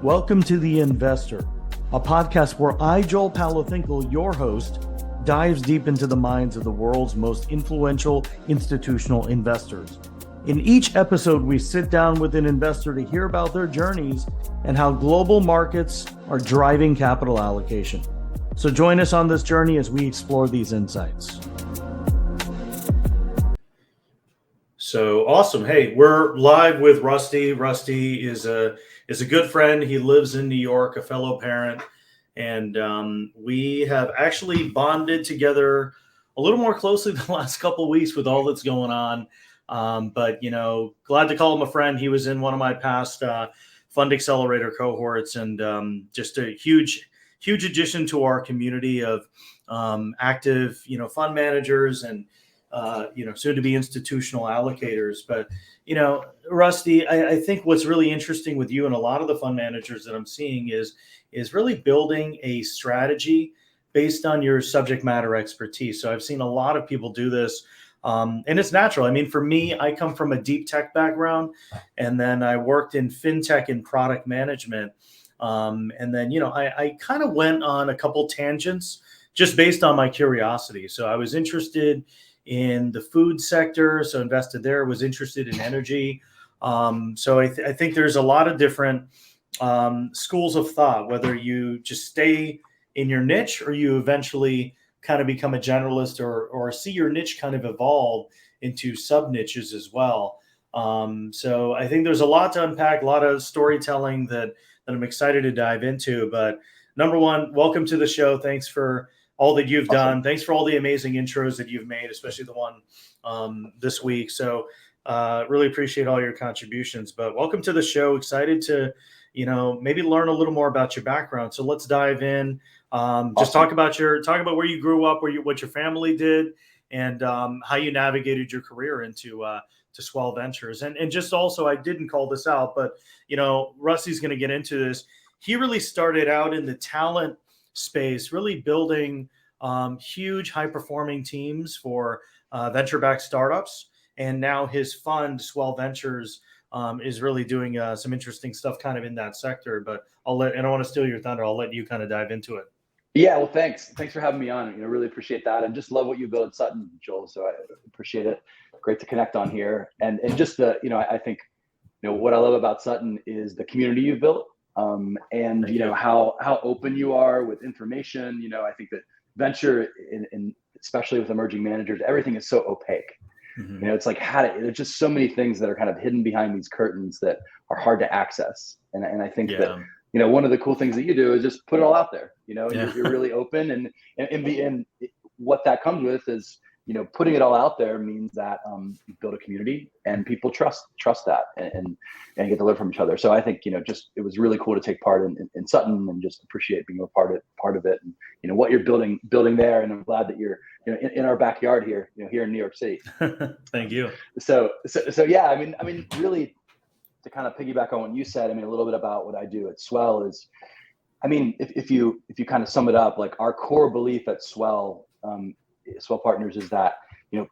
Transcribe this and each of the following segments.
Welcome to The Investor, a podcast where I, Joel Palafinkel, your host, dives deep into the minds of the world's most influential institutional investors. In each episode, we sit down with an investor to hear about their journeys and how global markets are driving capital allocation. So join us on this journey as we explore these insights. So awesome. Hey, we're live with Rusty. Rusty is a good friend. He lives in New York, a fellow parent. And we have actually bonded together a little more closely the last couple of weeks with all that's going on. But, you know, glad to call him a friend. He was in one of my past Fund Accelerator cohorts, and just a huge addition to our community of active, fund managers and, soon to be institutional allocators. But, Rusty, I think what's really interesting with you and a lot of the fund managers that I'm seeing is really building a strategy based on your subject matter expertise. So I've seen a lot of people do this. And it's natural. I mean, for me, I come from a deep tech background, and then I worked in fintech and product management. And then, I kind of went on a couple tangents just based on my curiosity. So I was interested in the food sector, so invested there, was interested in energy. So I think there's a lot of different schools of thought, whether you just stay in your niche or you eventually kind of become a generalist or see your niche kind of evolve into sub niches as well. So I think there's a lot to unpack, a lot of storytelling that I'm excited to dive into. But number one, welcome to the show. Thanks for all that you've done. Thanks for all the amazing intros that you've made, especially the one this week. So really appreciate all your contributions. But welcome to the show. Excited to, maybe learn a little more about your background. So let's dive in. Just talk about where you grew up, what your family did, and how you navigated your career into to Swell Ventures. And just also, I didn't call this out, but Rusty's going to get into this. He really started out in the talent space, really building huge, high-performing teams for venture-backed startups. And now his fund, Swell Ventures, is really doing some interesting stuff kind of in that sector. But I don't want to steal your thunder. I'll let you kind of dive into it. Yeah, well, thanks for having me on. Really appreciate that, and just love what you built at Sutton, Joel. So I appreciate it. Great to connect on here, and just I think what I love about Sutton is the community you've built, and how open you are with information. I think that venture, in especially with emerging managers, everything is so opaque. Mm-hmm. It's like there's just so many things that are kind of hidden behind these curtains that are hard to access, and I think that. One of the cool things that you do is just put it all out there. You're really open, and what that comes with is, putting it all out there means that you build a community and people trust that and get to learn from each other. So I think, it was really cool to take part in Sutton and just appreciate being a part of it and, what you're building there. And I'm glad that you're, in our backyard here, here in New York City. Thank you. So yeah, I mean, really, to kind of piggyback on what you said, a little bit about what I do at Swell is, if you kind of sum it up, like our core belief at Swell Partners is that,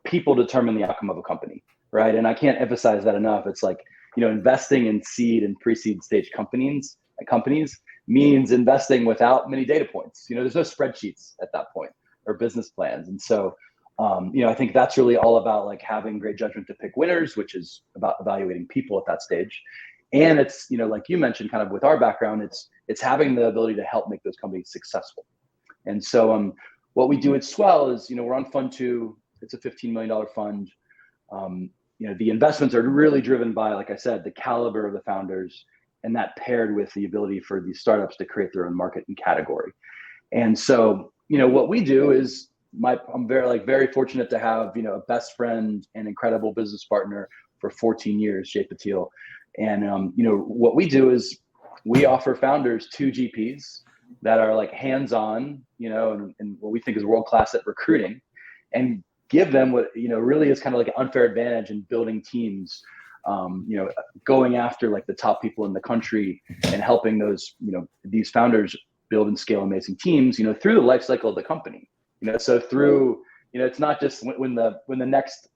people determine the outcome of a company, right? And I can't emphasize that enough. It's like, investing in seed and pre-seed stage companies means investing without many data points. There's no spreadsheets at that point or business plans. And so, I think that's really all about like having great judgment to pick winners, which is about evaluating people at that stage. And it's, like you mentioned, kind of with our background, it's having the ability to help make those companies successful. And so what we do at Swell is, we're on Fund 2. It's a $15 million fund. The investments are really driven by, like I said, the caliber of the founders, and that paired with the ability for these startups to create their own market and category. And so, what we do is, I'm very fortunate to have, a best friend and incredible business partner for 14 years, Jay Patil. And, what we do is we offer founders 2 GPs that are like hands-on, and what we think is world-class at recruiting, and give them what, really is kind of like an unfair advantage in building teams, going after like the top people in the country and helping those, these founders build and scale amazing teams, through the life cycle of the company. So through, it's not just when the next,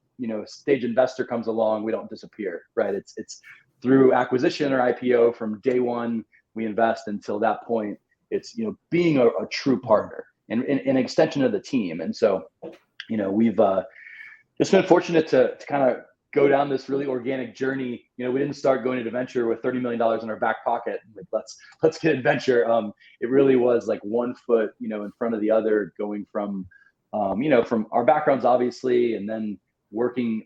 stage investor comes along, we don't disappear, right? It's through acquisition or IPO from day one we invest. Until that point, it's, being a true partner and an extension of the team. And so, we've just been fortunate to kind of go down this really organic journey. We didn't start going into venture with $30 million in our back pocket. Like, let's get in venture. It really was like one foot, in front of the other, going from, from our backgrounds, obviously, and then working,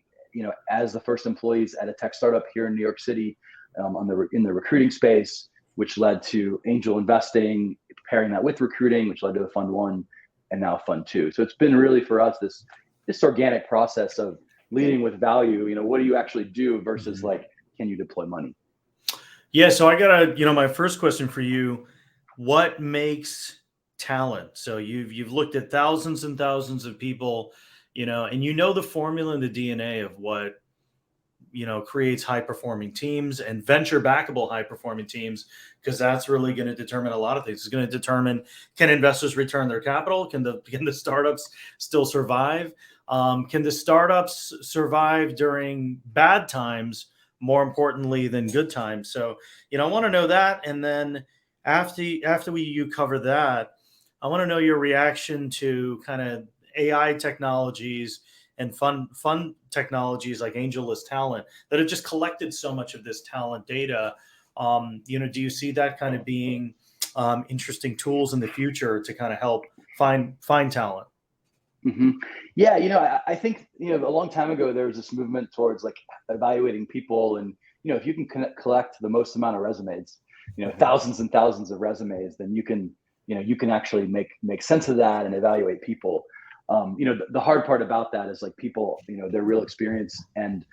as the first employees at a tech startup here in New York City, in the recruiting space, which led to angel investing, pairing that with recruiting, which led to a fund one, and now fund two. So it's been really, for us, this organic process of leading with value. What do you actually do versus like, can you deploy money? Yeah. So I got my first question for you, what makes talent? So you've looked at thousands and thousands of people, and the formula and the DNA of what, creates high performing teams and venture backable high performing teams, because that's really going to determine a lot of things. It's going to determine, can investors return their capital? Can the startups still survive? Can the startups survive during bad times, more importantly than good times? So, I want to know that. And then after you cover that, I want to know your reaction to kind of AI technologies and fun technologies like AngelList Talent that have just collected so much of this talent data. Do you see that kind of being interesting tools in the future to kind of help find talent? Mm-hmm. Yeah, I think, a long time ago, there was this movement towards like evaluating people. And, if you can collect the most amount of resumes, thousands and thousands of resumes, then you can actually make sense of that and evaluate people. The hard part about that is like people, their real experience and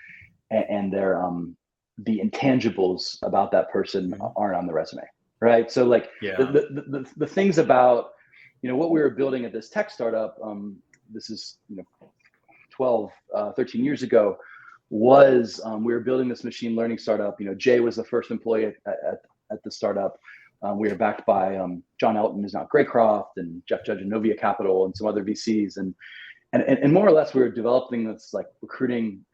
their, the intangibles about that person aren't on the resume. Right. So like the things about, what we were building at this tech startup, this is 13 years ago, was we were building this machine learning startup. Jay was the first employee at the startup. We were backed by John Elton, who's now Greycroft, and Jeff Judge and Novia Capital, and some other VCs, and more or less we were developing this like recruiting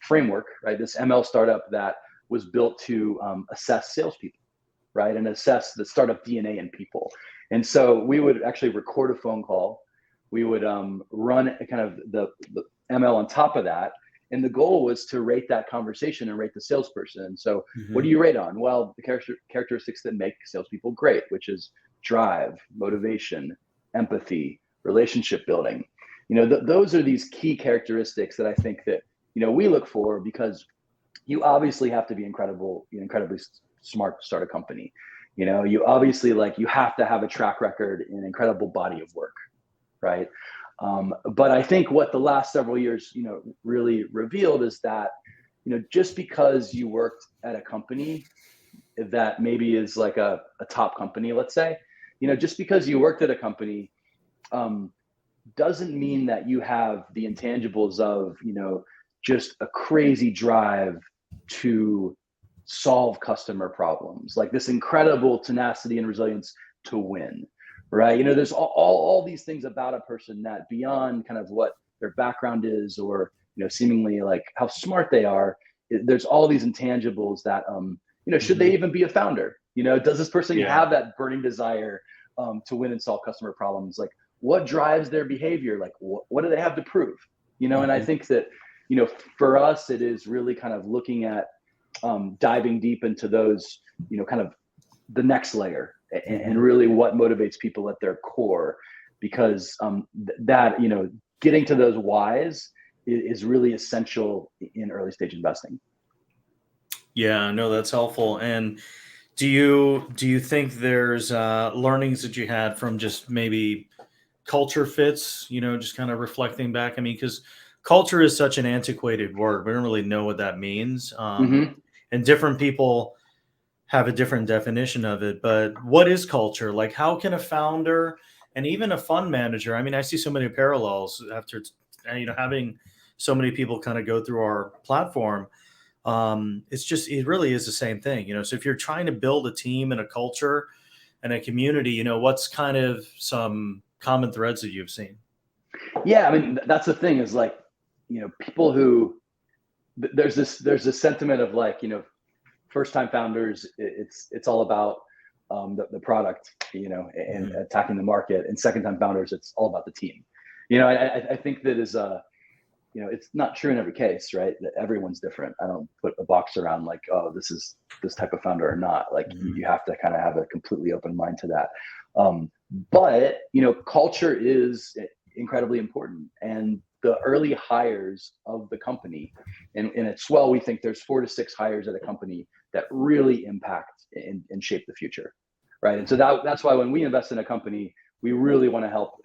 framework, right? This ML startup that was built to assess salespeople, right, and assess the startup DNA in people. And so we would actually record a phone call. We would run kind of the ML on top of that. And the goal was to rate that conversation and rate the salesperson. And so what do you rate on? Well, the characteristics that make salespeople great, which is drive, motivation, empathy, relationship building. Those are these key characteristics that I think that, we look for, because you obviously have to be incredibly smart to start a company. You obviously you have to have a track record and incredible body of work. Right. But I think what the last several years, really revealed is that, just because you worked at a company that maybe is like a top company, let's say, just because you worked at a company doesn't mean that you have the intangibles of, just a crazy drive to solve customer problems, like this incredible tenacity and resilience to win. Right. There's all these things about a person that, beyond kind of what their background is, or, seemingly like how smart they are, there's all these intangibles that, should they even be a founder? Does this person have that burning desire to win and solve customer problems? Like, what drives their behavior? Like, what do they have to prove? And I think that, for us, it is really kind of looking at diving deep into those, kind of the next layer, and really what motivates people at their core, because that, getting to those whys is really essential in early stage investing. Yeah, no, that's helpful. And do you think there's learnings that you had from just maybe culture fits, just kind of reflecting back? I mean, because culture is such an antiquated word. We don't really know what that means. And different people have a different definition of it. But what is culture? Like, how can a founder and even a fund manager, I mean, I see so many parallels after, having so many people kind of go through our platform. It really is the same thing, so if you're trying to build a team and a culture and a community, what's kind of some common threads that you've seen? Yeah, I mean, that's the thing, is like, people who, there's this sentiment of like, first time founders, it's all about the product, and attacking the market. And second time founders, it's all about the team. I think that is it's not true in every case, right? That everyone's different. I don't put a box around like, oh, this is this type of founder or not. Like you have to kind of have a completely open mind to that. But culture is incredibly important, and the early hires of the company, and at Swell, we think there's 4 to 6 hires at a company that really impact and shape the future, right? And so that's why when we invest in a company, we really want to help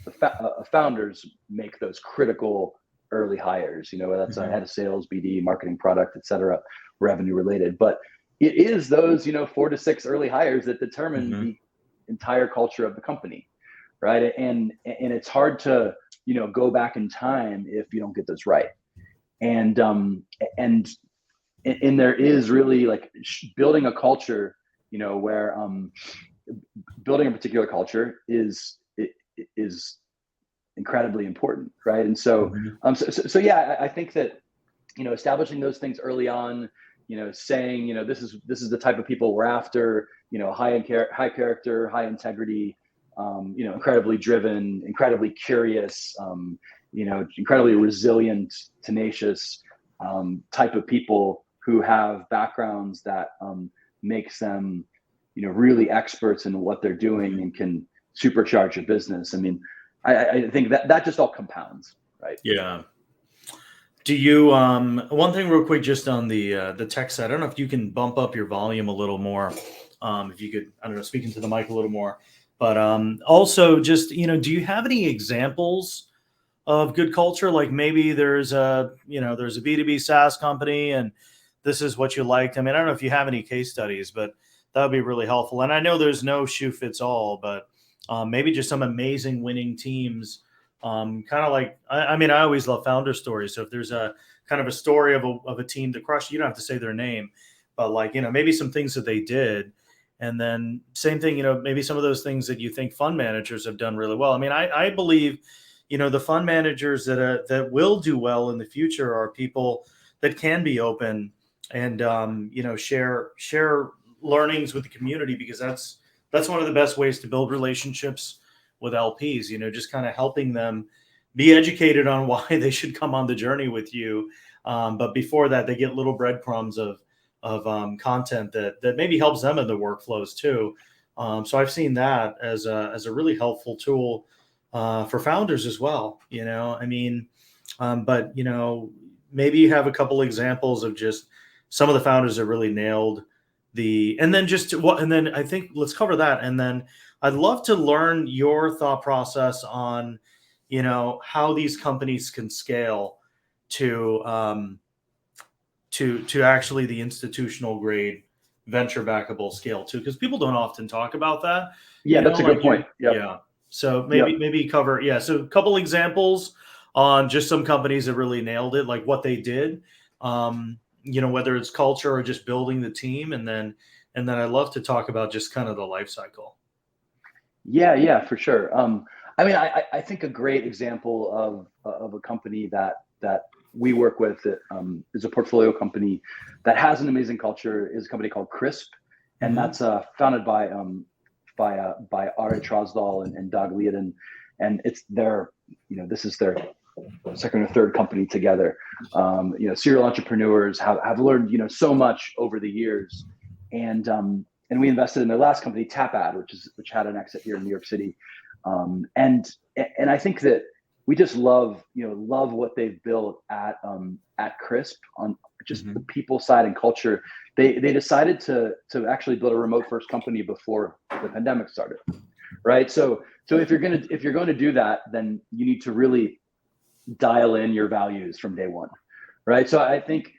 the founders make those critical early hires, whether that's a head of sales, BD, marketing, product, et cetera, revenue related. But it is those 4 to 6 early hires that determine the entire culture of the company, right? And it's hard to go back in time if you don't get those right. And there is really like building a culture, where building a particular culture is incredibly important, right? And so yeah, I think that establishing those things early on, saying this is the type of people we're after, high character, high integrity, incredibly driven, incredibly curious, incredibly resilient, tenacious type of people who have backgrounds that makes them really experts in what they're doing and can supercharge your business. I mean, I think that just all compounds, right? Yeah. Do you one thing real quick just on the tech side, I don't know if you can bump up your volume a little more, if you could, I don't know, speaking to the mic a little more, but also just do you have any examples of good culture? Like maybe there's a B2B SaaS company and this is what you liked. I mean, I don't know if you have any case studies, but that would be really helpful. And I know there's no shoe fits all, but maybe just some amazing winning teams. Kind of like, I mean, I always love founder stories. So if there's a kind of a story of a team that crushed, you don't have to say their name, but like, maybe some things that they did. And then same thing, maybe some of those things that you think fund managers have done really well. I mean, I believe, the fund managers that will do well in the future are people that can be open and, share learnings with the community, because that's one of the best ways to build relationships with LPs, just kind of helping them be educated on why they should come on the journey with you. But before that, they get little breadcrumbs of content that maybe helps them in the workflows too. So I've seen that as a really helpful tool for founders as well. I mean, but maybe you have a couple examples of just some of the founders that really nailed and then I think let's cover that. And then I'd love to learn your thought process on, how these companies can scale to actually the institutional grade venture backable scale too, because people don't often talk about that. Yeah, that's a good point. Yep. Yeah. So maybe cover, so a couple examples on just some companies that really nailed it, like what they did, whether it's culture or just building the team. And then I'd love to talk about just kind of the life cycle. Yeah, for sure. I mean, I think a great example of a company that we work with that is a portfolio company that has an amazing culture is a company called Crisp, and that's founded by Ari Trosdal and Doug Lieden, and it's this is their second or third company together. Serial entrepreneurs have learned so much over the years, and we invested in their last company, TapAd, which had an exit here in New York City, and I think that we just love what they've built at Crisp on just the people side and culture. They decided to actually build a remote first company before the pandemic started, right? So if you're going to do that, then you need to really dial in your values from day one, right? So I think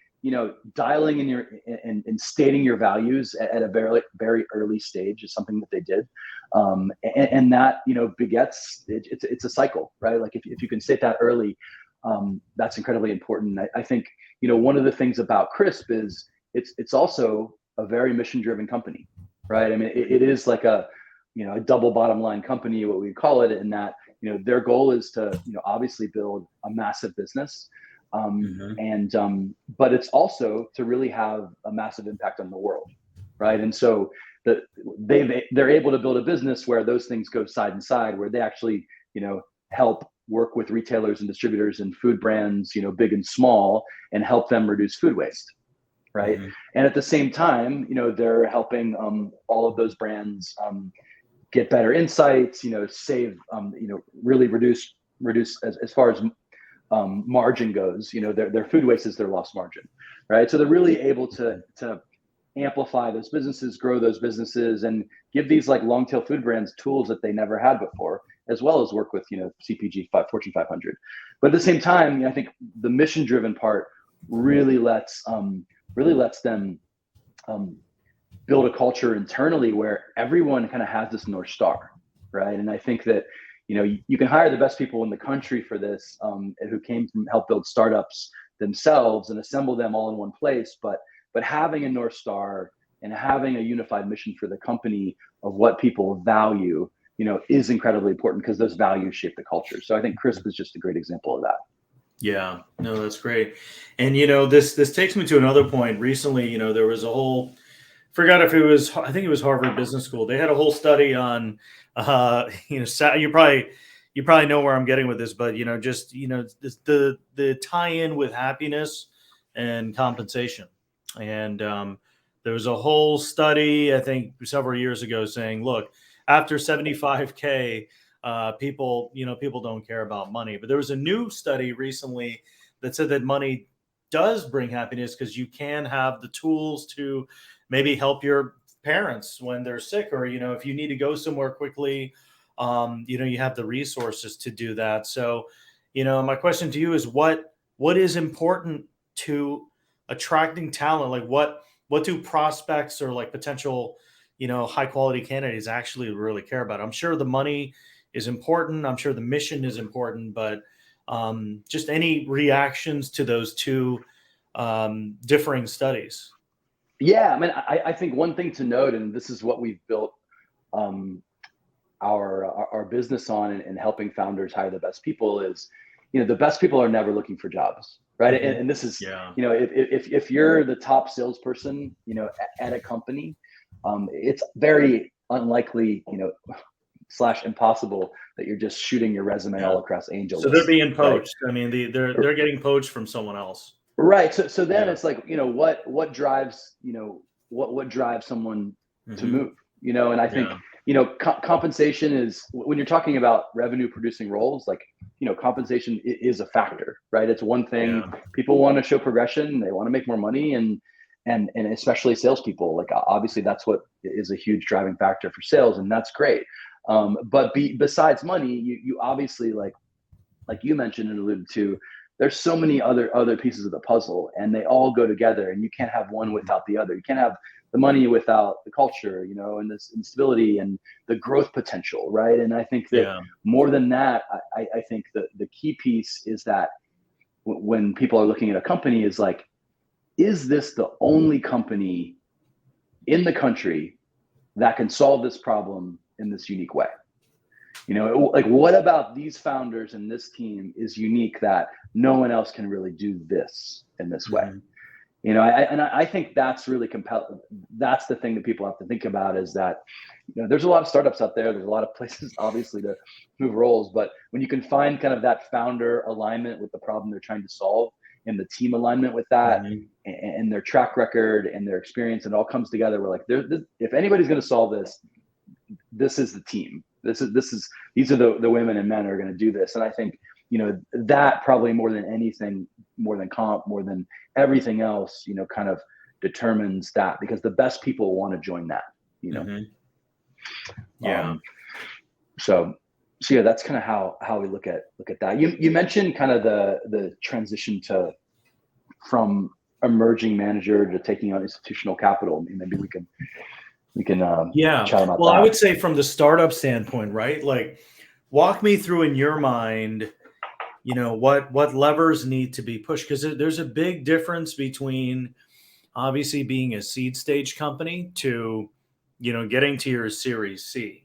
dialing in and stating your values at a very, very early stage is something that they did, and that begets it's a cycle, right? Like if you can state that early, that's incredibly important. I think one of the things about Crisp is it's also a very mission-driven company, right? I mean, it is like a double bottom line company, what we call it, in that their goal is to obviously build a massive business, But it's also to really have a massive impact on the world, right? And so they're able to build a business where those things go side and side, where they actually, help work with retailers and distributors and food brands, big and small, and help them reduce food waste, right? And at the same time, they're helping all of those brands get better insights, save, really reduce as far as margin goes. Their food waste is their lost margin, right? So they're really able to amplify those businesses, grow those businesses, and give these like long tail food brands tools that they never had before, as well as work with CPG Fortune 500. But at the same time, I think the mission driven part really lets them build a culture internally where everyone kind of has this North Star, right? And I think that you can hire the best people in the country for this, who came from help build startups themselves and assemble them all in one place, but having a North Star and having a unified mission for the company of what people value, is incredibly important, because those values shape the culture. So I think Crisp is just a great example of that. Yeah, no, that's great. And, this takes me to another point. Recently, there was a whole, forgot if it was, I think it was Harvard Business School. They had a whole study on, you probably know where I'm getting with this, but, the tie-in with happiness and compensation. And there was a whole study, I think several years ago, saying, look, after 75K, people don't care about money. But there was a new study recently that said that money does bring happiness, because you can have the tools to maybe help your parents when they're sick, or, if you need to go somewhere quickly, you have the resources to do that. So, my question to you is what is important to attracting talent? Like what do prospects or like potential, high quality candidates actually really care about? I'm sure the money is important. I'm sure the mission is important, but just any reactions to those two differing studies? Yeah, I mean, I think one thing to note, and this is what we've built our business on, and helping founders hire the best people, is, the best people are never looking for jobs, right? And this is, if you're the top salesperson, at a company, it's very unlikely, / impossible that you're just shooting your resume all across Angel. So they're being poached. Right? I mean, they're getting poached from someone else. Right. So then it's like, what drives, what drives someone to move, and I think, compensation is, when you're talking about revenue producing roles, like, compensation is a factor, right? It's one thing. Yeah. People want to show progression. They want to make more money, and especially salespeople, like, obviously that's what is a huge driving factor for sales, and that's great. But besides money, you obviously, like you mentioned and alluded to, there's so many other pieces of the puzzle, and they all go together, and you can't have one without the other. You can't have the money without the culture, and this instability and the growth potential, right? And I think that more than that, I think the key piece is that when people are looking at a company, is like, is this the only company in the country that can solve this problem in this unique way? Like, what about these founders and this team is unique that no one else can really do this in this way? I think that's really compelling. That's the thing that people have to think about, is that, there's a lot of startups out there. There's a lot of places, obviously, to move roles. But when you can find kind of that founder alignment with the problem they're trying to solve, and the team alignment with that, and their track record and their experience, and it all comes together, we're like, if anybody's going to solve this, this is the team. These are the women and men who are going to do this. And I think, that probably more than anything, more than comp, more than everything else, kind of determines that, because the best people want to join that, So yeah, that's kind of how we look at that. You mentioned kind of the transition from emerging manager to taking on institutional capital. Maybe we can chat about that. I would say from the startup standpoint, right? Like, walk me through in your mind, what levers need to be pushed, because there's a big difference between obviously being a seed stage company to, getting to your Series C.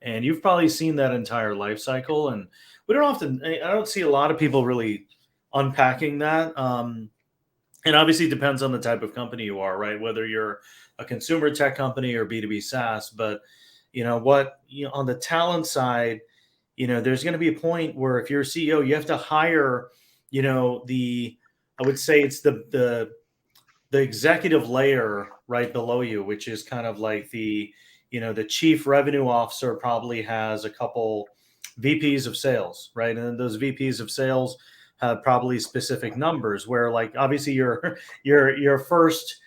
And you've probably seen that entire life cycle. And I don't see a lot of people really unpacking that. And obviously it depends on the type of company you are, right? Whether you're a consumer tech company or B2B SaaS, but on the talent side, there's going to be a point where if you're a CEO, you have to hire, I would say it's the executive layer right below you, which is kind of like the chief revenue officer probably has a couple VPs of sales, right? And those VPs of sales have probably specific numbers where, like, obviously your first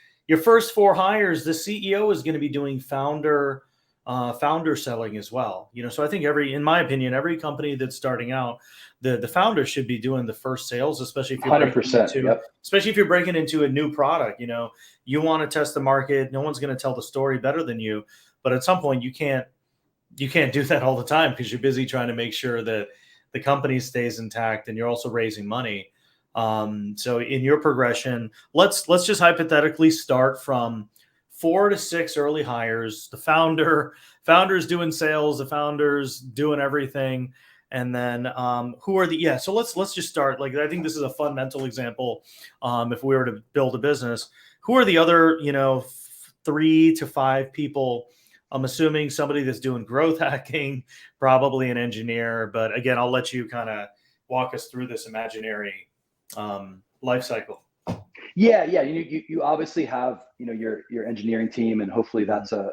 four hires, the CEO is going to be doing founder selling as well. So I think in my opinion, every company that's starting out, the founder should be doing the first sales, especially if you're 100%. Yep. especially if you're breaking into a new product. You want to test the market. No one's going to tell the story better than you, but at some point you can't do that all the time because you're busy trying to make sure that the company stays intact and you're also raising money. So in your progression, let's just hypothetically start from 4 to 6 early hires. The founders doing sales, the founders doing everything. And then who are so let's just start. Like, I think this is a fun mental example. If we were to build a business, who are the other 3 to 5 people? I'm assuming somebody that's doing growth hacking, probably an engineer. But again, I'll let you kind of walk us through this imaginary life cycle. Yeah. You obviously have your engineering team, and hopefully that's a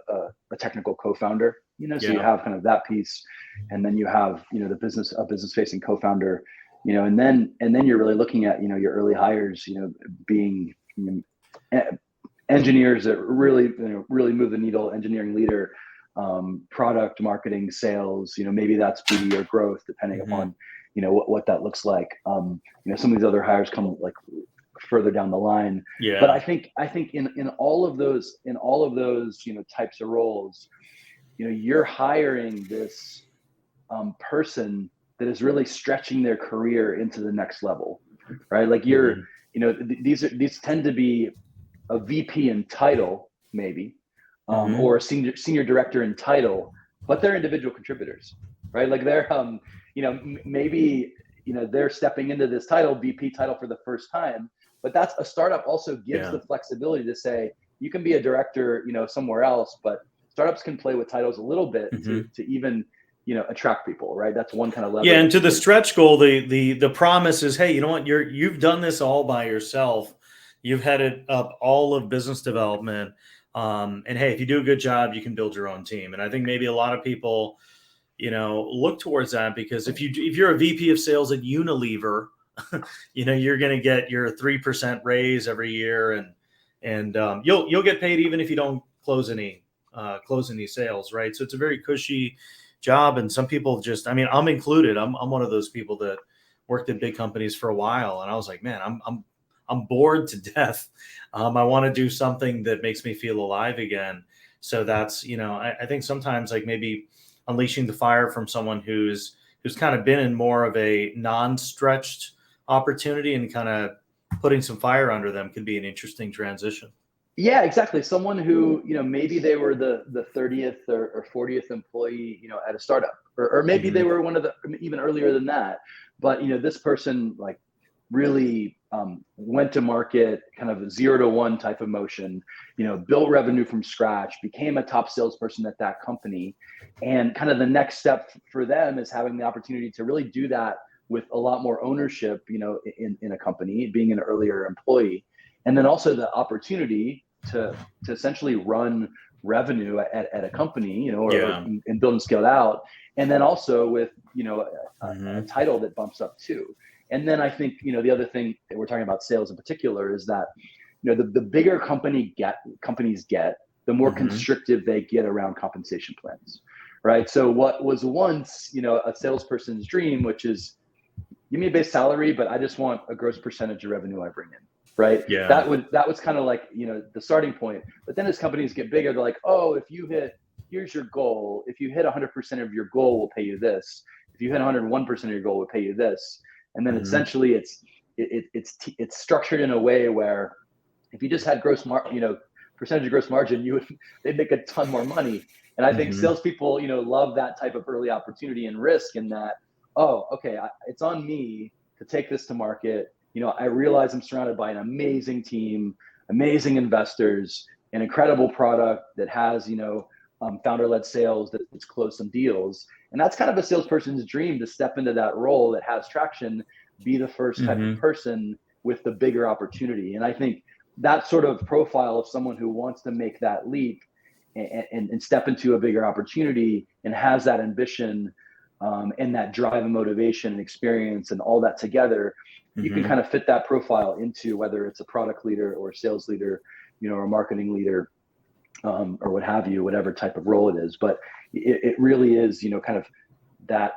technical co-founder. So you have kind of that piece, and then you have a business facing co-founder. And then you're really looking at your early hires, being engineers that really move the needle, engineering leader, product, marketing, sales, maybe that's BD or growth, depending upon, what that looks like. Some of these other hires come like further down the line. Yeah. But I think in all of those, types of roles, you're hiring this person that is really stretching their career into the next level, right? Like these tend to be a VP in title, maybe, or a senior director in title, but they're individual contributors, right? Like they're, maybe, they're stepping into this title, VP title, for the first time, but that's a startup also gives the flexibility to say, you can be a director, somewhere else, but startups can play with titles a little bit to even, attract people, right? That's one kind of level. Yeah, and to the stretch goal, the promise is, hey, you know what? You've done this all by yourself. You've headed up all of business development, and hey, if you do a good job, you can build your own team. And I think maybe a lot of people, look towards that, because if you're a VP of sales at Unilever, you're going to get your 3% raise every year, and you'll get paid even if you don't close any sales, right? So it's a very cushy job, and some people I'm included. I'm one of those people that worked at big companies for a while, and I was like, man, I'm bored to death. I want to do something that makes me feel alive again. So that's, I think sometimes, like, maybe unleashing the fire from someone who's kind of been in more of a non-stretched opportunity and kind of putting some fire under them could be an interesting transition. Yeah, exactly. Someone who, maybe they were the 30th or 40th employee, at a startup, or maybe they were one of the, even earlier than that. But, this person, like, really went to market, kind of a 0 to 1 type of motion, built revenue from scratch, became a top salesperson at that company. And kind of the next step for them is having the opportunity to really do that with a lot more ownership, in a company, being an earlier employee. And then also the opportunity to essentially run revenue at a company, and build and scale it out. And then also with, a title that bumps up too. And then I think, the other thing that we're talking about sales in particular is that, the bigger companies get, the more constrictive they get around compensation plans, right? So what was once, a salesperson's dream, which is, give me a base salary, but I just want a gross percentage of revenue I bring in, right? Yeah. That was kind of like, the starting point. But then as companies get bigger, they're like, oh, here's your goal. If you hit 100% of your goal, we'll pay you this. If you hit 101% of your goal, we'll pay you this. And then essentially it's structured in a way where if you just had percentage of gross margin, they'd make a ton more money. And I think salespeople, love that type of early opportunity and risk, in that, oh, okay, it's on me to take this to market, I realize I'm surrounded by an amazing team, amazing investors, an incredible product that has, founder-led sales that's closed some deals. And that's kind of a salesperson's dream, to step into that role that has traction, be the first type of person with the bigger opportunity. And I think that sort of profile of someone who wants to make that leap and step into a bigger opportunity and has that ambition and that drive and motivation and experience and all that together, you can kind of fit that profile into whether it's a product leader or a sales leader, or a marketing leader, or what have you, whatever type of role it is. But it really is, kind of that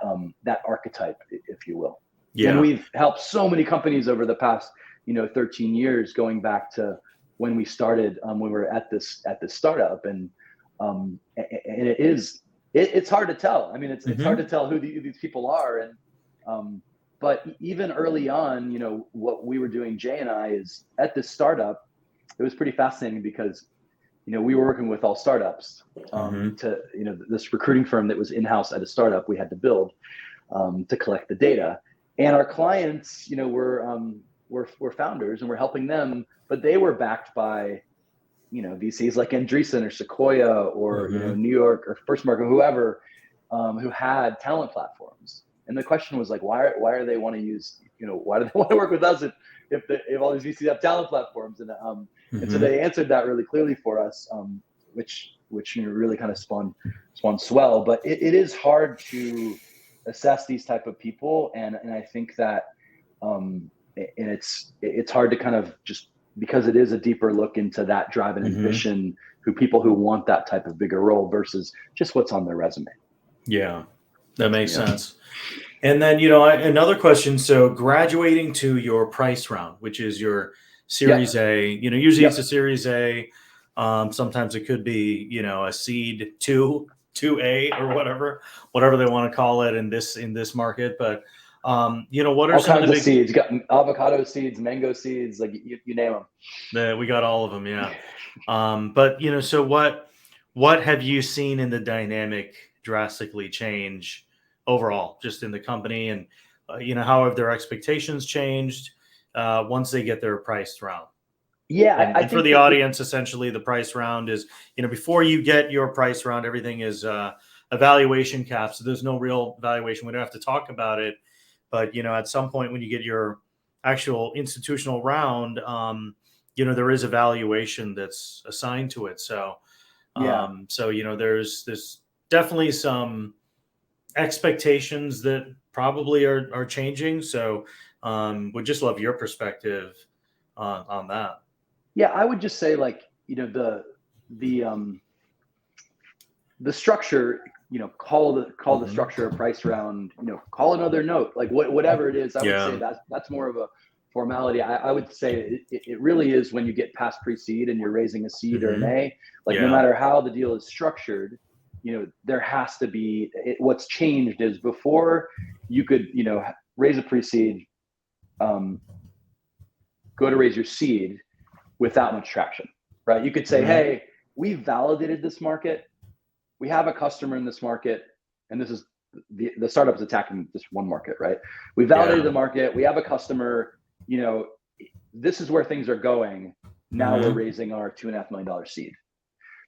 archetype, if you will. Yeah. And we've helped so many companies over the past, 13 years, going back to when we started, when we were at this startup, and it's hard to tell. I mean, it's hard to tell who these people are, and but even early on, what we were doing, Jay and I, is at this startup, it was pretty fascinating because, we were working with all startups to, this recruiting firm that was in-house at a startup we had to build to collect the data. And our clients, were founders, and we're helping them, but they were backed by, VCs like Andreessen or Sequoia or, New York or First Mark or whoever, who had talent platforms. And the question was like, why do they want to use, why do they want to work with us if all these VCs have talent platforms? And and so they answered that really clearly for us, which really kind of spawned Swell. But it is hard to assess these type of people, and I think that and it's hard to kind of, just because it is a deeper look into that drive and ambition, people who want that type of bigger role versus just what's on their resume. Yeah, that makes sense. And then, another question. So graduating to your price round, which is your Series A, usually it's a Series A. Sometimes it could be, a seed 2A or whatever they want to call it in this market. But, what are all some kinds of the big seeds? You got avocado seeds, mango seeds, like you name them. We got all of them. Yeah. But, so what have you seen in the dynamic drastically change overall, just in the company, and how have their expectations changed once they get their priced round? Yeah, and I for the audience, essentially, the price round is, before you get your price round, everything is evaluation cap. So there's no real valuation. We don't have to talk about it, but at some point when you get your actual institutional round, there is a valuation that's assigned to it. So there's definitely some expectations that probably are changing. So would just love your perspective on that. Yeah, I would just say, like, the structure, call the structure a price round, call another note, like whatever it is. I would say that's more of a formality. I would say it really is when you get past pre-seed and you're raising a seed or an A, like no matter how the deal is structured, there has to be, what's changed is before you could, raise a pre-seed, go to raise your seed without much traction, right? You could say, hey, we validated this market. We have a customer in this market, and this is the startup is attacking this one market, right? We validated the market. We have a customer, this is where things are going. Now we're raising our $2.5 million seed.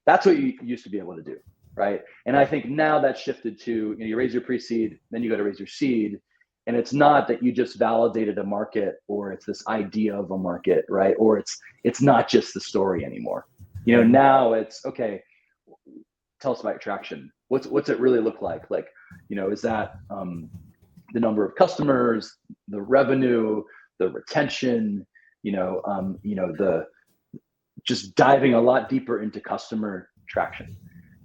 That's what you used to be able to do, right? And I think now that's shifted to, you raise your pre-seed, then you go to raise your seed. And it's not that you just validated a market, or it's this idea of a market, right? Or it's not just the story anymore. Now it's, okay, tell us about your traction. What's it really look like? Like, is that the number of customers, the revenue, the retention, the just diving a lot deeper into customer traction.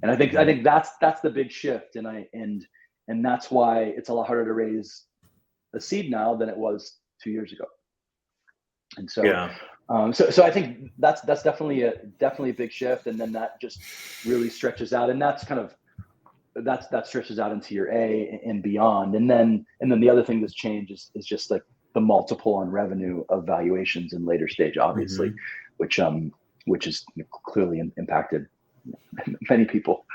And I think that's the big shift. And that's why it's a lot harder to raise a seed now than it was 2 years ago. And so, so I think that's definitely a big shift. And then that just really stretches out, and that's kind of, that stretches out into your A and beyond. And then the other thing that's changed is just like the multiple on revenue of valuations in later stage, obviously, which is clearly impacted many people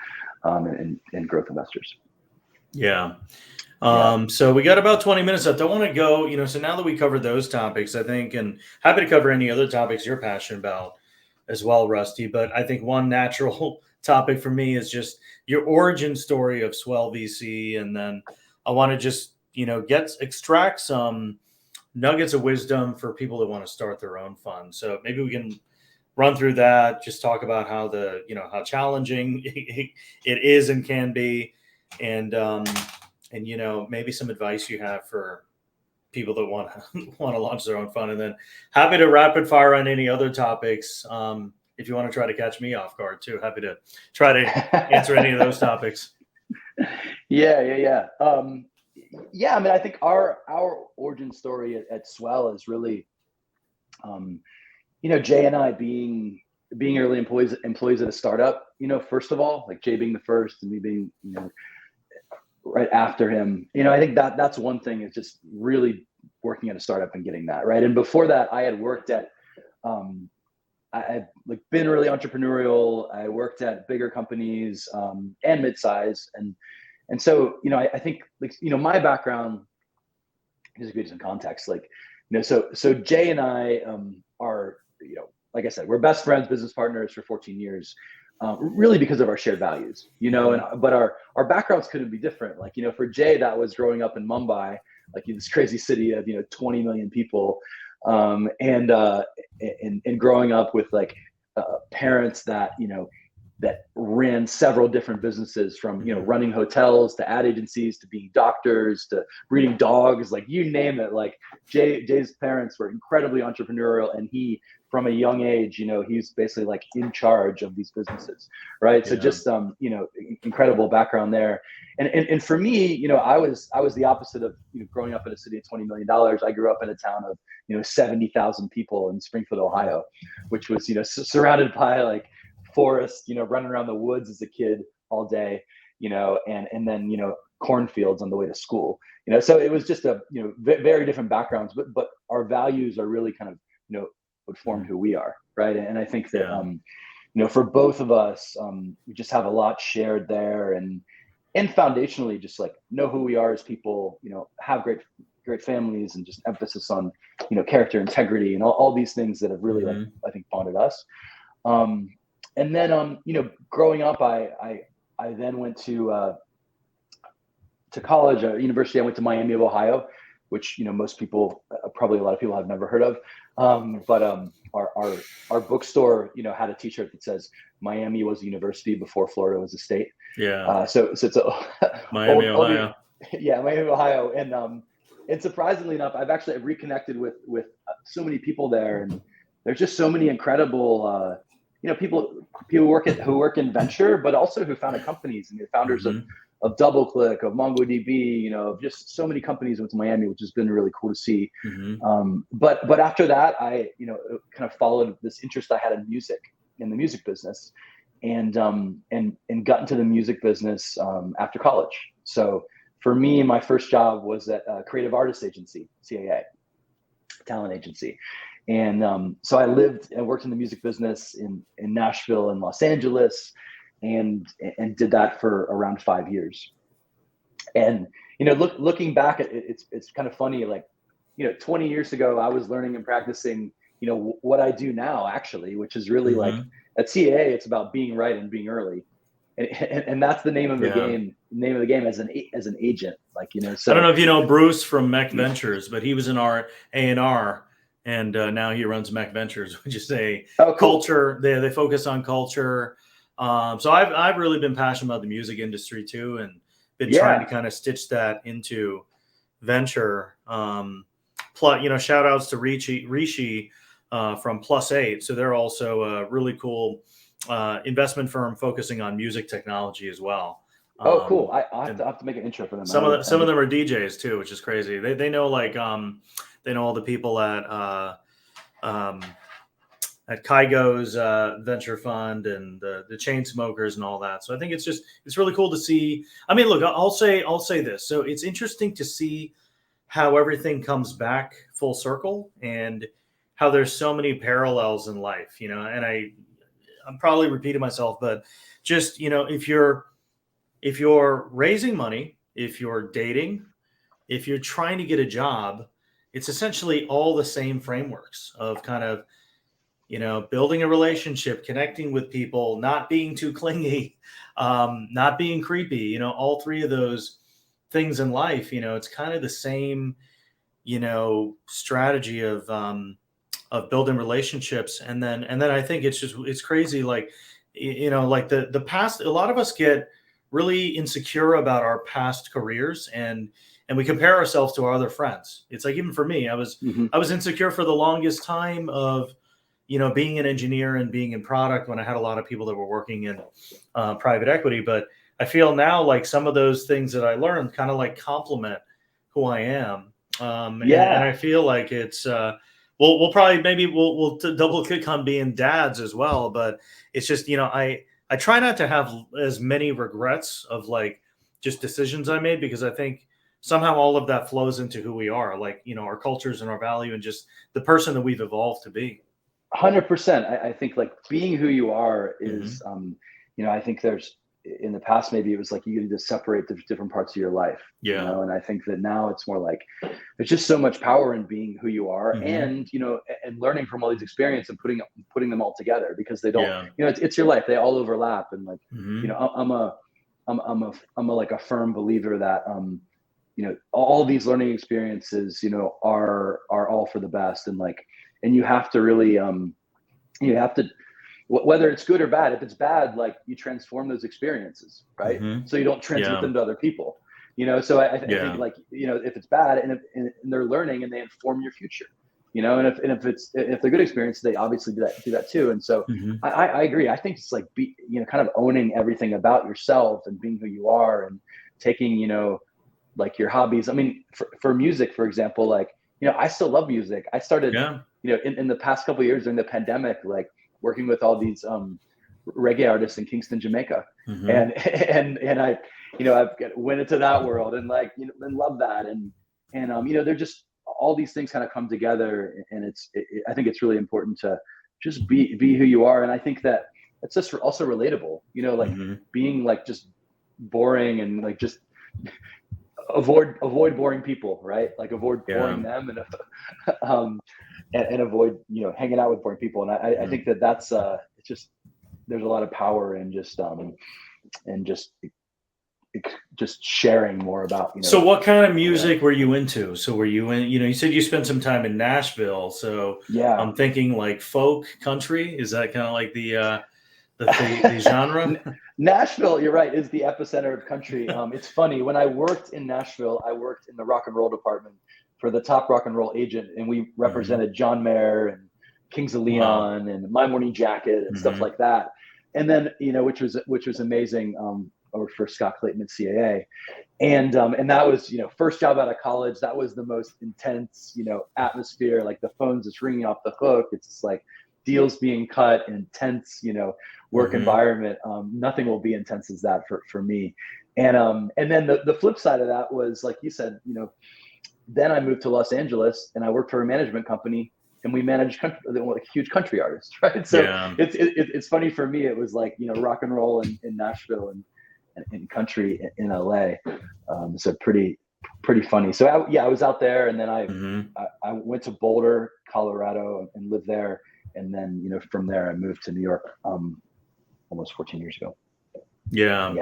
and growth investors. Yeah. So we got about 20 minutes left. I want to go, so now that we covered those topics, I think, and happy to cover any other topics you're passionate about as well, Rusty. But I think one natural topic for me is just your origin story of Swell VC. And then I want to just, extract some nuggets of wisdom for people that want to start their own fund. So maybe we can run through that, just talk about how how challenging it is and can be. And maybe some advice you have for people that want to launch their own fund. And then happy to rapid fire on any other topics. If you want to try to catch me off guard too, happy to try to answer any of those topics. Yeah. I mean, I think our origin story at Swell is really, Jay and I being early employees at a startup, first of all, like Jay being the first and me being, right after him, I think that's one thing, is just really working at a startup and getting that right. And before that, I had worked at, I've been really entrepreneurial. I worked at bigger companies and mid-size, and so I think my background, just to give you some context, so Jay and I are like I said, we're best friends, business partners for 14 years. Really because of our shared values, but our backgrounds couldn't be different. For Jay, that was growing up in Mumbai, this crazy city of 20 million people, and growing up with parents that that ran several different businesses, from running hotels to ad agencies to being doctors to breeding dogs, you name it. Jay's parents were incredibly entrepreneurial, and he, from a young age, he's basically in charge of these businesses, right? Yeah. So just incredible background there. And for me, I was the opposite of growing up in a city of $20 million. I grew up in a town of 70,000 people in Springfield, Ohio, which was surrounded by forest, running around the woods as a kid all day, and then cornfields on the way to school. So it was just a very different backgrounds, but our values are really kind of what formed who we are, right? And I think that for both of us, we just have a lot shared there, and foundationally just know who we are as people, have great families, and just emphasis on character, integrity, and all these things that have really I think bonded us. And then growing up, I then went to college, university. I went to Miami of Ohio, which most people, probably a lot of people, have never heard of. But our bookstore, had a T-shirt that says Miami was a university before Florida was a state. Yeah. So it's a Miami, Ohio. Yeah, Miami, Ohio, and surprisingly enough, I've actually reconnected with so many people there, and there's just so many incredible people who work in venture, but also who founded companies, and the founders of DoubleClick, of MongoDB, of just so many companies went to Miami, which has been really cool to see. But after that, I kind of followed this interest I had in music, in the music business, and got into the music business after college. So for me, my first job was at a creative artist agency, CAA, talent agency. And so I lived and worked in the music business in Nashville and Los Angeles, and did that for around 5 years. And looking back at it, it's kind of funny. 20 years ago, I was learning and practicing what I do now, actually, which is really at CAA, it's about being right and being early, and that's the name of the game. Name of the game as an agent, So I don't know if you know Bruce from Mech Ventures, but he was in our A&R. And now he runs Mech Ventures, which is culture. They focus on culture. So I've really been passionate about the music industry too, and been trying to kind of stitch that into venture. Plus, shout outs to Rishi from Plus8. So they're also a really cool investment firm focusing on music technology as well. Cool. I have to make an intro for them. Some of them are DJs too, which is crazy. They know they know all the people at Kygo's venture fund and the chain smokers and all that. So I think it's really cool to see. I mean, look, I'll say this. So it's interesting to see how everything comes back full circle, and how there's so many parallels in life, and I'm probably repeating myself, but just, if you're raising money if you're dating, if you're trying to get a job, it's essentially all the same frameworks of kind of, building a relationship, connecting with people, not being too clingy, not being creepy, all three of those things in life, it's kind of the same, strategy of building relationships. And then I think it's crazy. Like, like the past, a lot of us get really insecure about our past careers, and we compare ourselves to our other friends. It's like, even for me, I was insecure for the longest time of, being an engineer and being in product when I had a lot of people that were working in private equity. But I feel now like some of those things that I learned kind of like complement who I am. And I feel like it's, we'll probably, maybe we'll double click on being dads as well. But it's just, I try not to have as many regrets of like just decisions I made, because I think somehow all of that flows into who we are, like, our cultures and our value and just the person that we've evolved to be. 100%. I think like being who you are is, I think there's, in the past, maybe it was like you need to separate the different parts of your life. Yeah. And I think that now it's more like there's just so much power in being who you are, and and learning from all these experiences and putting them all together, because they don't, it's your life. They all overlap. And like, I'm a like a firm believer that all these learning experiences, are all for the best. And like, and you have to really, you have to, whether it's good or bad. If it's bad, like, you transform those experiences, right? So you don't transmit them to other people, so I think like, if it's bad and they're learning and they inform your future, and if they're good experiences, they obviously do that too. And so I agree. I think it's like, kind of owning everything about yourself and being who you are, and taking, like your hobbies. I mean, for music, for example, like, I still love music. I started, in the past couple of years during the pandemic, like working with all these reggae artists in Kingston, Jamaica, and I, I've went into that world and like, and love that, and they're just, all these things kind of come together, and I think it's really important to just be who you are. And I think that it's just also relatable, like being like just boring and like just avoid boring people, right? Like avoid boring them, and avoid hanging out with boring people. And I think that's it's just, there's a lot of power in just and just sharing more about So what kind of music were you into? So were you in, you said you spent some time in Nashville, so I'm thinking like folk, country. Is that kind of like the genre? Nashville, you're right, is the epicenter of country. It's funny, when I worked in Nashville, I worked in the rock and roll department for the top rock and roll agent, and we represented John Mayer and Kings of Leon and My Morning Jacket and stuff like that. And then, which was amazing. I worked for Scott Clayton at CAA, and that was, first job out of college. That was the most intense, atmosphere. Like the phone's just ringing off the hook. It's just like deals being cut, intense, work environment. Nothing will be intense as that for me. And then the flip side of that was, like you said, then I moved to Los Angeles and I worked for a management company, and we managed like huge country artists, right? So it's funny for me. It was like, rock and roll in Nashville and country in LA. So pretty funny. So I was out there, and then I went to Boulder, Colorado, and lived there. And then, from there I moved to New York almost 14 years ago. Yeah.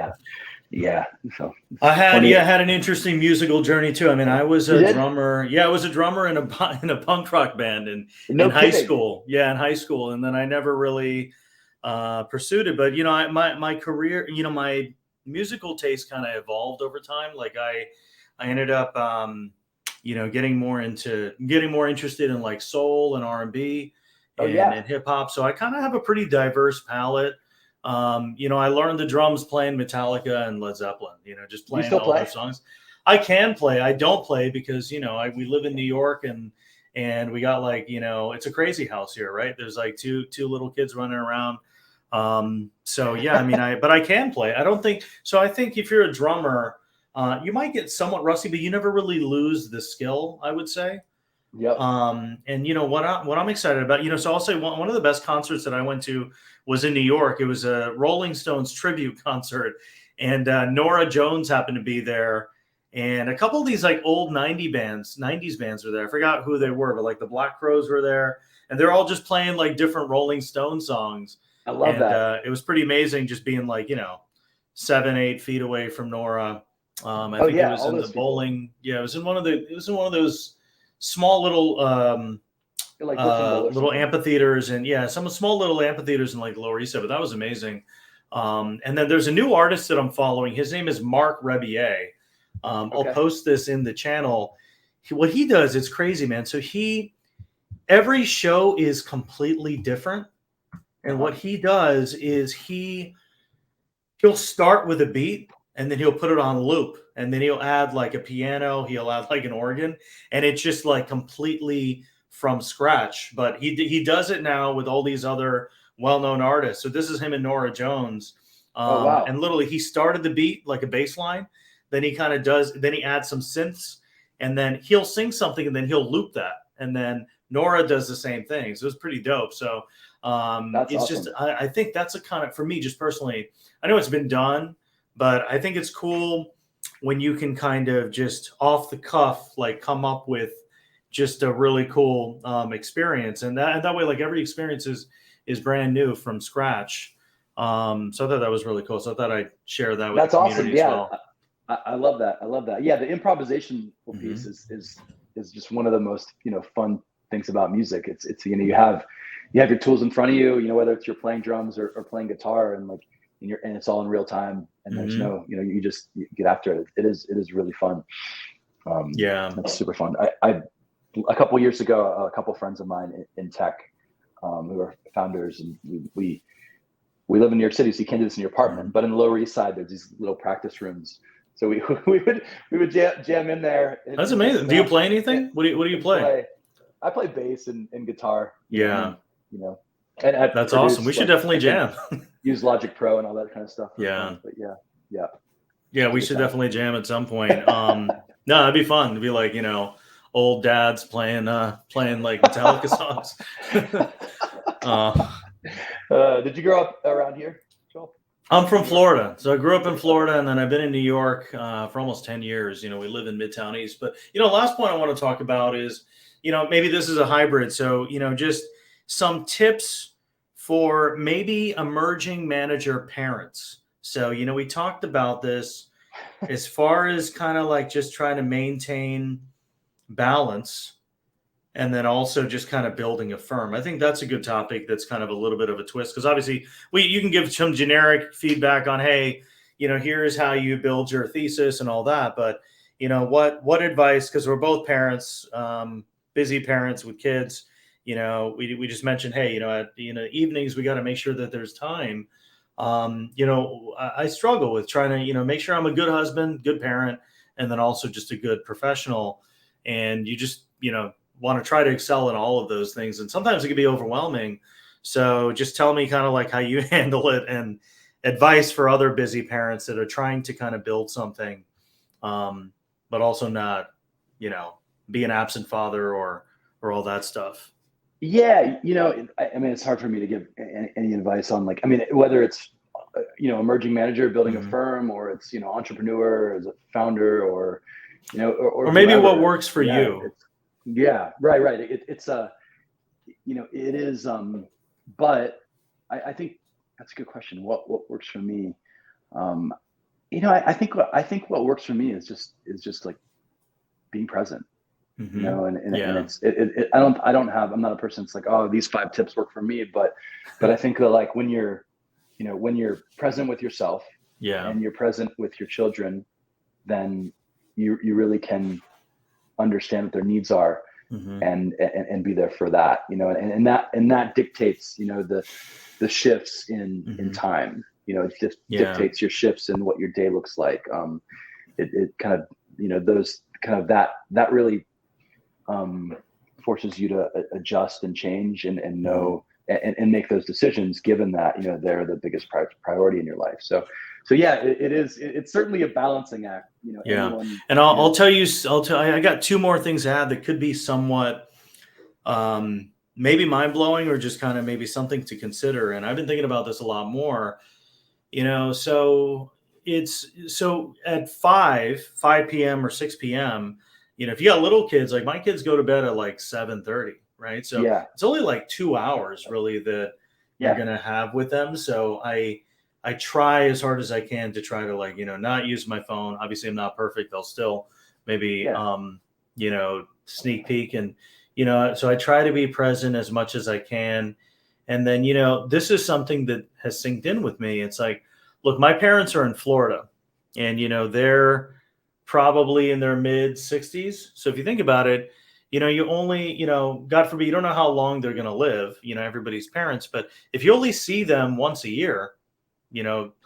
So I had an interesting musical journey too. I mean, I was a drummer. Yeah, I was a drummer in a punk rock band in high school. Yeah, in high school, and then I never really pursued it. But my career, my musical taste kind of evolved over time. Like I ended up getting more interested in like soul and R&B and hip hop. So I kind of have a pretty diverse palette. I learned the drums playing Metallica and Led Zeppelin, just playing all their songs. I can play. I don't play because, we live in New York and we got like, it's a crazy house here, right? There's like two little kids running around. So yeah, I mean, but I can play. I don't think so. I think if you're a drummer, you might get somewhat rusty, but you never really lose the skill, I would say. Yep. And what I'm excited about, so I'll say one of the best concerts that I went to was in New York. It was a Rolling Stones tribute concert, and Norah Jones happened to be there. And a couple of these like old 90s bands were there. I forgot who they were, but like the Black Crowes were there, and they're all just playing like different Rolling Stone songs. I love that. It was pretty amazing just being like, 7-8 feet away from Nora. I think it was in the bowling. Yeah, it was in one of those small little Like little amphitheaters, and some small little amphitheaters in like Lower East Side, but that was amazing. And then there's a new artist that I'm following. His name is Mark Rebier. I'll post this in the channel. What he does is crazy, man. So every show is completely different. And what he does is he'll start with a beat, and then he'll put it on loop, and then he'll add like a piano, he'll add like an organ, and it's just like completely from scratch. But he does it now with all these other well-known artists. So this is him and Nora Jones. And literally he started the beat like a bass line, then he adds some synths, and then he'll sing something, and then he'll loop that, and then Nora does the same thing. So it's pretty dope. So it's awesome. Just I think that's a kind of, for me, just personally, I know it's been done, but I think it's cool when you can kind of just off the cuff like come up with just a really cool experience, and that way like every experience is brand new from scratch. So I thought that was really cool. So I thought I'd share that with the community as well. I love that. Yeah, the improvisation piece is just one of the most fun things about music. It's you have your tools in front of you, whether it's you're playing drums or playing guitar, and like and it's all in real time, and there's no you get after it. It is really fun. It's super fun. I a couple years ago, a couple friends of mine in tech who are founders, and we live in New York City, so you can't do this in your apartment, but in the Lower East Side there's these little practice rooms. So we would jam in there. That's amazing. Do you play anything? What do you play? I play bass and guitar. Yeah. And that's awesome. We should definitely jam. Use Logic Pro and all that kind of stuff. Yeah. But yeah, we should definitely jam at some point. No, it'd be fun. It'd be like, old dads playing like Metallica songs. Did you grow up around here, Joel? I'm from Florida. So I grew up in Florida, and then I've been in New York for almost 10 years. We live in Midtown East. But, last point I want to talk about is, maybe this is a hybrid. So, just some tips for maybe emerging manager parents. So, we talked about this as far as kind of like just trying to maintain balance, and then also just kind of building a firm. I think that's a good topic. That's kind of a little bit of a twist, because obviously you can give some generic feedback on, hey, here's how you build your thesis and all that. But what advice? Because we're both parents, busy parents with kids. We just mentioned, hey, at evenings we got to make sure that there's time. I struggle with trying to make sure I'm a good husband, good parent, and then also just a good professional. And you just want to try to excel in all of those things, and sometimes it can be overwhelming. So just tell me kind of like how you handle it, and advice for other busy parents that are trying to kind of build something, but also not be an absent father or all that stuff. Yeah, I mean, it's hard for me to give any advice on whether it's emerging manager building a firm, or it's entrepreneur as a founder, or or maybe whoever. What works for you. Yeah, right. It's it is. But I think that's a good question. What works for me? I think what works for me is just like being present. Mm-hmm. And I'm not a person that's like, oh, these 5 tips work for me, but I think that like when you're present with yourself, and you're present with your children, then you really can understand what their needs are, and be there for that, and that dictates, the shifts in time, it just dictates your shifts in what your day looks like. It kind of, those kind of that really forces you to adjust and change and know and make those decisions, given that they're the biggest priority in your life. So yeah, it's certainly a balancing act. And I'll tell you, I got 2 more things to add that could be somewhat maybe mind blowing, or just kind of maybe something to consider. And I've been thinking about this a lot more. So it's so at 5 p.m. or 6 p.m., if you got little kids, like my kids go to bed at like 7:30, right? So Yeah. it's only like 2 hours really that you're Yeah. going to have with them. So I try as hard as I can to try to like, not use my phone. Obviously I'm not perfect. I'll still maybe, Yeah. sneak peek and, so I try to be present as much as I can. And then, this is something that has synced in with me. It's like, look, my parents are in Florida and, they're probably in their mid 60s. So if you think about it, you only, God forbid, you don't know how long they're going to live, everybody's parents. But if you only see them once a year,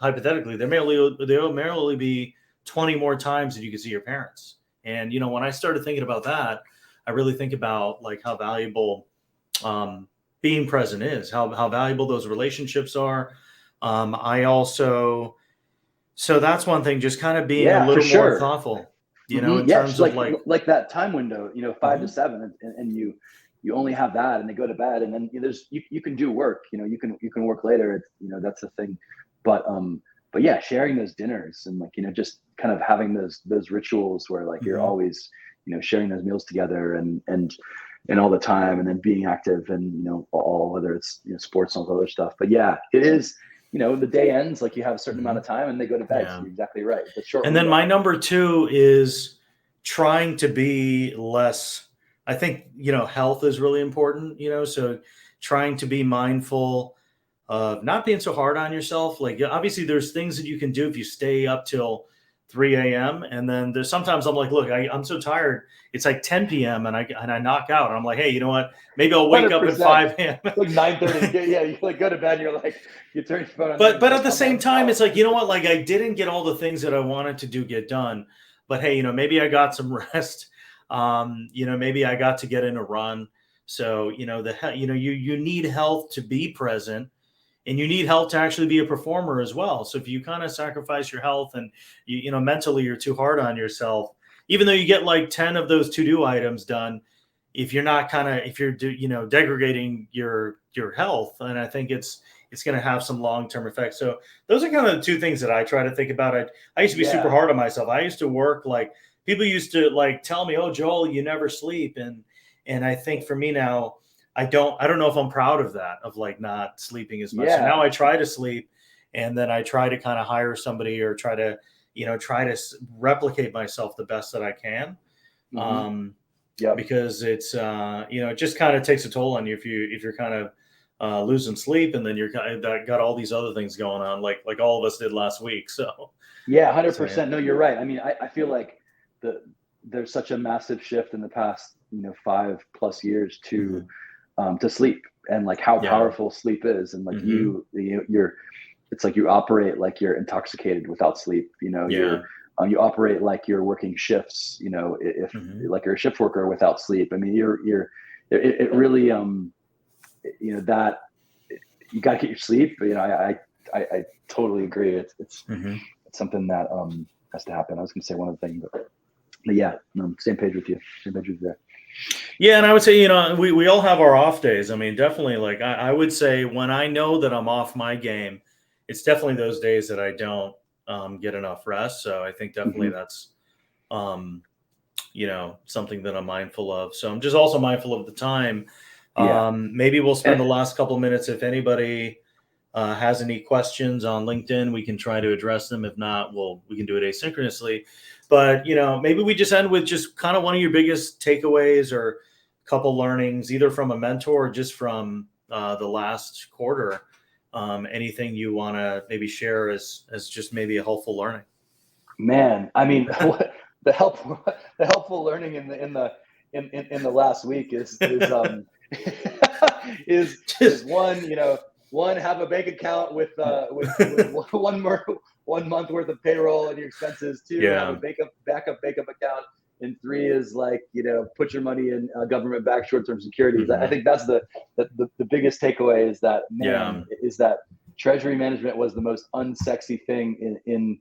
hypothetically, there may only be 20 more times that you can see your parents. And, when I started thinking about that, I really think about like how valuable being present is, how valuable those relationships are. I also, so that's one thing, just kind of being a Yeah, for little more sure. thoughtful, in Yeah, just terms of like, that time window, 5 to mhm, 7, and you only have that, and they go to bed, and then you can do work, you can work later. It's, that's the thing, but yeah, sharing those dinners and like, just kind of having those rituals where like you're mhm. always, sharing those meals together and all the time, and then being active and all, whether it's sports and all the other stuff. But yeah, it is. The day ends, like you have a certain amount Mhm. of time, and they go to bed. So Yeah. you're exactly right. It's a short And then window. my number two is trying to be less. I think, health is really important, so trying to be mindful of not being so hard on yourself. Like, yeah, obviously, there's things that you can do if you stay up till 3 a.m. And then there's sometimes I'm like, look, I'm so tired. It's like 10 p.m. and I knock out. And I'm like, hey, you know what? Maybe I'll wake up at 100%. 5 a.m. Like 9:30. Yeah, you like go to bed. And you're like, you turn your phone on. But You're at like, the same I'm time, out. it's like, you know what? Like I didn't get all the things that I wanted to do get done. But hey, maybe I got some rest. Maybe I got to get in a run. So, you need health to be present, and you need health to actually be a performer as well. So if you kind of sacrifice your health and mentally you're too hard on yourself, even though you get like 10 of those to-do items done, if you're not if you're degrading your health, and I think it's going to have some long-term effects. So those are kind of the two things that I try to think about. I used to be super Yeah, hard on myself. I used to work like people used to like tell me, "Oh, Joel, you never sleep," and I think for me now, I don't know if I'm proud of that, of like not sleeping as much. So now yeah. I try to sleep, and then I try to kind of hire somebody or try to replicate myself the best that I can. Hmm. Um, Yep. because it's it just kind of takes a toll on you if you're kind of losing sleep, and then you're kind of got all these other things going on, like all of us did last week. Yeah, Yeah. 100%. No, you're right. I mean, I feel like there's such a massive shift in the past, 5+ years Mhm. to sleep, and like how Yeah. powerful sleep is, and like Hmm. you're it's like you operate like you're intoxicated without sleep. Yeah. You operate like you're working shifts. If Hmm. like you're a shift worker without sleep. I mean, it really that you got to get your sleep. I totally agree. Hmm. It's something that has to happen. I was going to say one other thing, but yeah, no, same page with you. Same page with you there. Yeah, and I would say, we all have our off days. I mean, definitely, like I would say when I know that I'm off my game, it's definitely those days that I don't get enough rest. So I think definitely Hmm. that's um, something that I'm mindful of. So I'm just also mindful of the time. Yeah. Maybe we'll spend And the last couple minutes. If anybody has any questions on LinkedIn, we can try to address them. If not, we can do it asynchronously. But maybe we just end with just kind of one of your biggest takeaways or couple learnings, either from a mentor or just from the last quarter. Anything you want to maybe share as just maybe a helpful learning. man, I mean, the helpful the helpful learning in the last week is Just one, one, have a bank account with one month worth of payroll and your expenses. Two, have a yeah. backup account. And three is like, put your money in government backed short-term securities. I Hmm. think that's the biggest takeaway, is that, Yeah. man, is that treasury management was the most unsexy thing in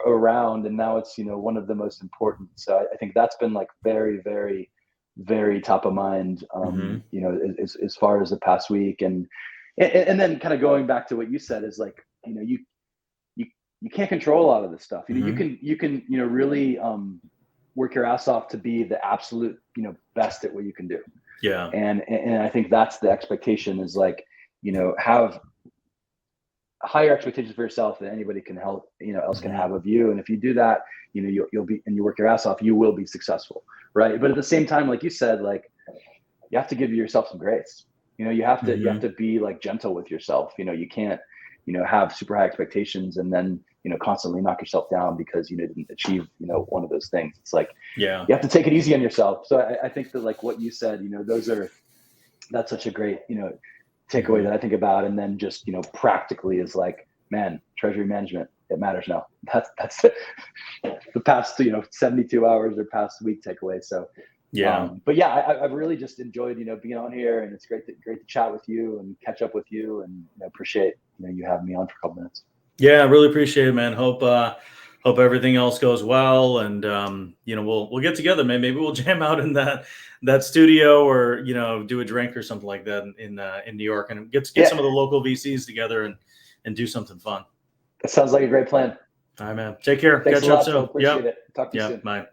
around, and now it's one of the most important. So I think that's been like very, very, very top of mind, Hmm. as far as the past week. And then kind of going back to what you said is like, you you can't control a lot of this stuff. You know, Mm-hmm. you can, you know, really work your ass off to be the absolute, you know, best at what you can do. Yeah. And I think that's the expectation, is like, you know, have higher expectations for yourself than anybody can help, you know, else can Mm-hmm. have of you. And if you do that, you know, you'll be, and you work your ass off, you will be successful. Right. But at the same time, like you said, like, you have to give yourself some grace. You know, you have Mm-hmm. to be like gentle with yourself. You know, you can't, you know, have super high expectations and then, you know, constantly knock yourself down because you didn't achieve, you know, one of those things. It's like, Yeah. you have to take it easy on yourself. So I think that, like what you said, you know, that's such a great, you know, takeaway Mm-hmm. that I think about. And then just, you know, practically is like, man, treasury management, it matters now. That's the past, you know, 72 hours or past week takeaway. So, Yeah. but yeah, I've really just enjoyed, you know, being on here, and it's great to chat with you and catch up with you, and, you know, appreciate, you know, you having me on for a couple minutes. Yeah, I really appreciate it, man. Hope everything else goes well, and you know, we'll get together, man. Maybe we'll jam out in that studio, or you know, do a drink or something like that in New York, and get Yeah, some of the local VCs together and do something fun. it sounds like a great plan. All right, man. Take care. Thanks a Catch up lot, Phil. soon. Appreciate Yep. it. Talk to you Yep. soon. Bye.